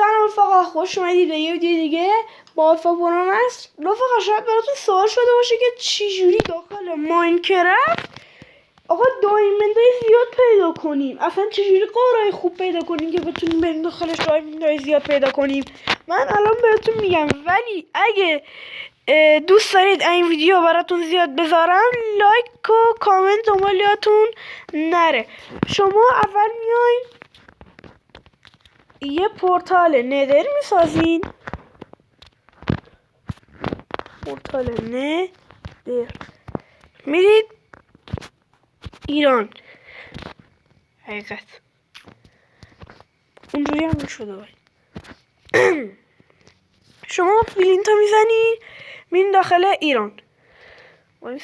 سلام رفقا، خوش اومدید به یه ویدیو دیگه. موفق بودن است. رفقا شاید براتون سوال شده باشه که چجوری داخل ماینکرافت آقا دایمندای زیاد پیدا کنیم، اصلا چجوری قارای خوب پیدا کنیم که بتونیم بریم داخلش دایمندای زیاد پیدا کنیم. من الان بهتون میگم، ولی اگه دوست دارید این ویدیو براتون زیاد بذارم، لایک و کامنت دنبال یادتون نره. شما اول میاین یه پورتال ندر میسازین، پورتال ندر، میرید ایران. حقیقت اونجوری هم شده باید. شما فیلینتو میزنی، میرین داخل ایران، وای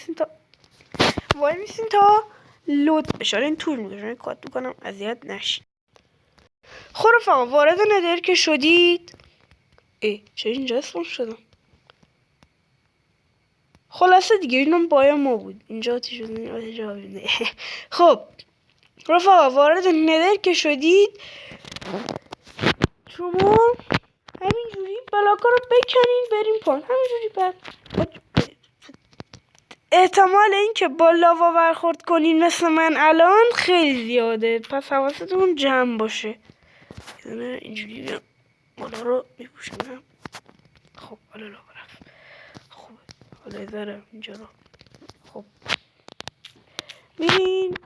میسین تا لود بشه. این طول میکشه، کات میکنم اذیت نشین. خب رفقا وارد ندر که شدید، چرا اینجا اسپون شدم؟ خلاصه دیگه اینم بایا ما بود. اینجا آتیش شدیم. خب رفقا وارد ندر که شدید، شما همینجوری بلاکا رو بکنین بریم پایین، همینجوری بعد احتمال اینکه با لاوا برخورد کنین مثل من الان خیلی زیاده، پس حواستون جمع باشه. اینجوری بیام بالا رو میپوشنم. خب حالا لاوا رفت. خب حالا دارم اینجا رو. خب میرین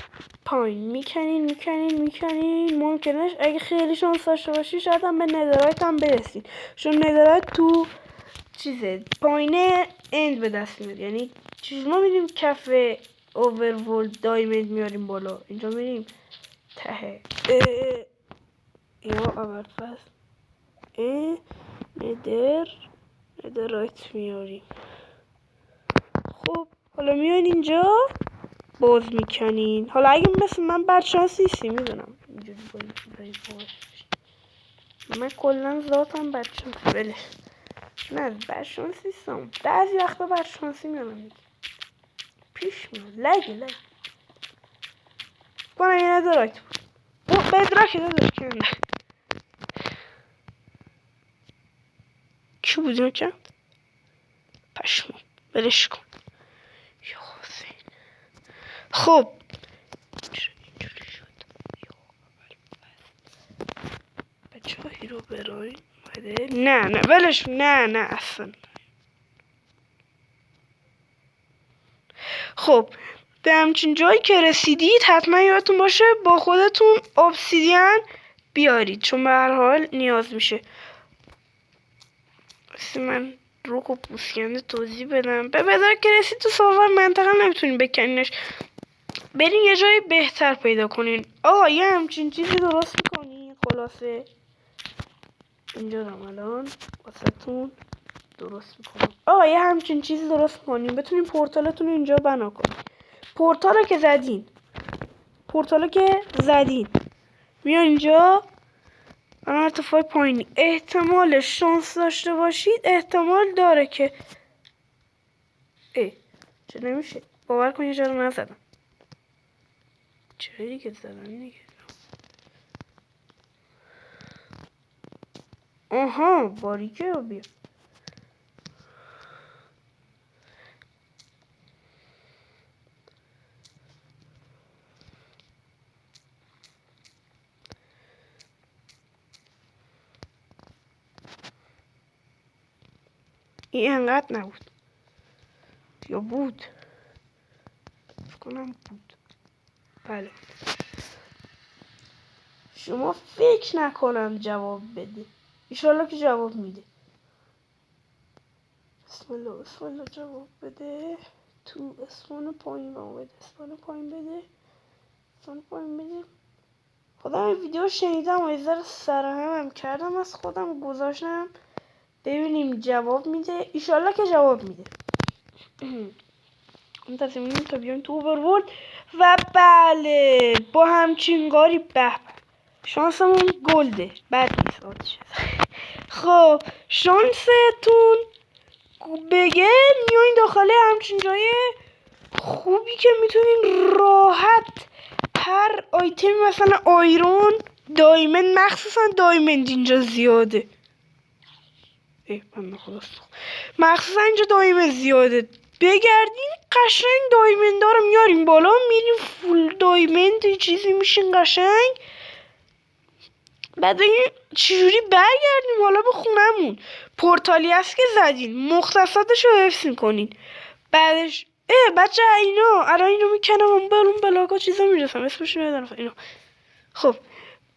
پایین، میکنین. ممکنه اگه خیلی شانس داشته باشی شاید هم به ندرایت هم برسید، چون ندرایت تو چیزه پایین اند به دست میاد. یعنی چیز ما میریم کف اوورورلد دایمند میاریم بالا، اینجا میریم ته یا اول فصل ندرایت میاریم. خب حالا میاین اینجا باز میکنین. حالا اگه مثل من بدشانس نیستی، میدونم اینجوری من کلا ذاتم بدشانس بله، نه بدشانس نیستم، بعضی وقتا بدشانسی میانم پیش میاد. لگه کنم یه ندارایت بود بدراک داداش که نه کی بود کرد پشمو بلش کن یا حسین. خب اینجوری شد بچه ها هیرو برای اومده. نه ولش، نه اصلا. خب به همچین جایی که رسیدید حتما یادتون باشه با خودتون obsidian بیارید، چون به هر حال نیاز میشه. من روک و پوسکنده توضیح بدم. به بدار که رسید تو سرور منطقه نمیتونین بکنینش، برین یه جای بهتر پیدا کنین. یه همچین چیزی درست میکنین. خلاصه اینجا رو الان واسهتون درست میکنم. یه همچین چیزی درست کنین بتونین پورتالتون رو اینجا بنا کنین. پورتالو که زدین میان اینجا الان ارتفاع پایینی. احتمال شانس داشته باشید، احتمال داره که چه نمیشه باور کنید چرا نزدم. چرا دیگه زدم دیگه. باریکه رو بیا. این انقدر نبود یا بود؟ فکر کنم بود. بله شما فکر نکنم جواب بده، ایشالله که جواب میده. بسم الله جواب بده. تو اسفان پایین بده، اسفان پایین بده. خودم این ویدیو شنیدم و یه ذره سرهم کردم، از خودم گذاشتم ببینیم جواب میده. ایشالله که جواب میده. منتظر تا بیایم تو اوورورلد و بله با همچین گاری به شانسمون گلده، بد نیست. خب شانستون بگه میایین داخل همچین جای خوبی که میتونین راحت هر آیتمی مثلا آیرون دایمن مخصوصا دایمند اینجا زیاده. من خلاص مخصوصا اینجا دایمند زیاده. بگردین قشنگ دایمندا رو میاریم بالا، میریم فول دایمند چیزی میشین قشنگ. بعد بگیم چجوری برگردیم حالا به خونمون. پورتالی هست که زدین مختصاتش رو حفظ میکنین. بعدش بچه اینا الان اینو میکنم اون بلاک ها چیزا میرسم اسمش ندارم اینا. خب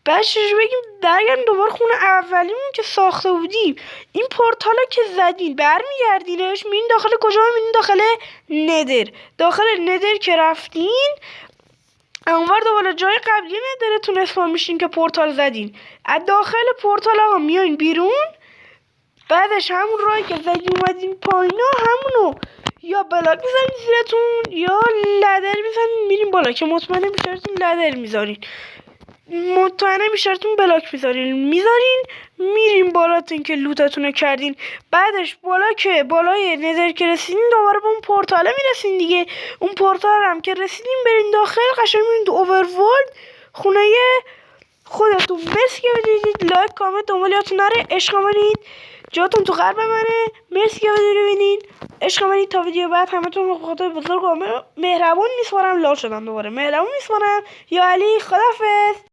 بعد چجوری بگیم برگردیم دوباره خونه اولیمون که ساخته بودیم. این پورتالا که زدین برمیگردینش میرین داخل کجا؟ میرین داخل ندر. داخل ندر که رفتین اونور دوباره جای قبلی ندرتون اسپان میشین که پورتال زدین. از داخل پورتال آقا میاین بیرون. بعدش همون راهی که زدین اومدین پایینا همونو یا بلاک میزنین زیرتون یا لدر میزنین میرین بالا که مطمئنه بیشترتون لدر میذارین. مطمئنه بیشترتون بلاک میذارین میرین بالاتون که لوتتون رو کردین. بعدش بالا که بالای نظر که رسیدین دوباره به اون پورتاله میرسین دیگه. اون پورتال هم که رسیدین برین داخل قشنگ میرین تو اوورورلد خونه خودتون. مرسی که بدید لایک کامنت دنبال یادتون نره. عشق منید جاتون تو قلب منه. مرسی که ببینید عشق منید. تا ویدیو بعد همتون رو خدای بزرگ و مهربون میسپارم. لال شدم دوباره مهربون میسپارم. یا علی خدافظ.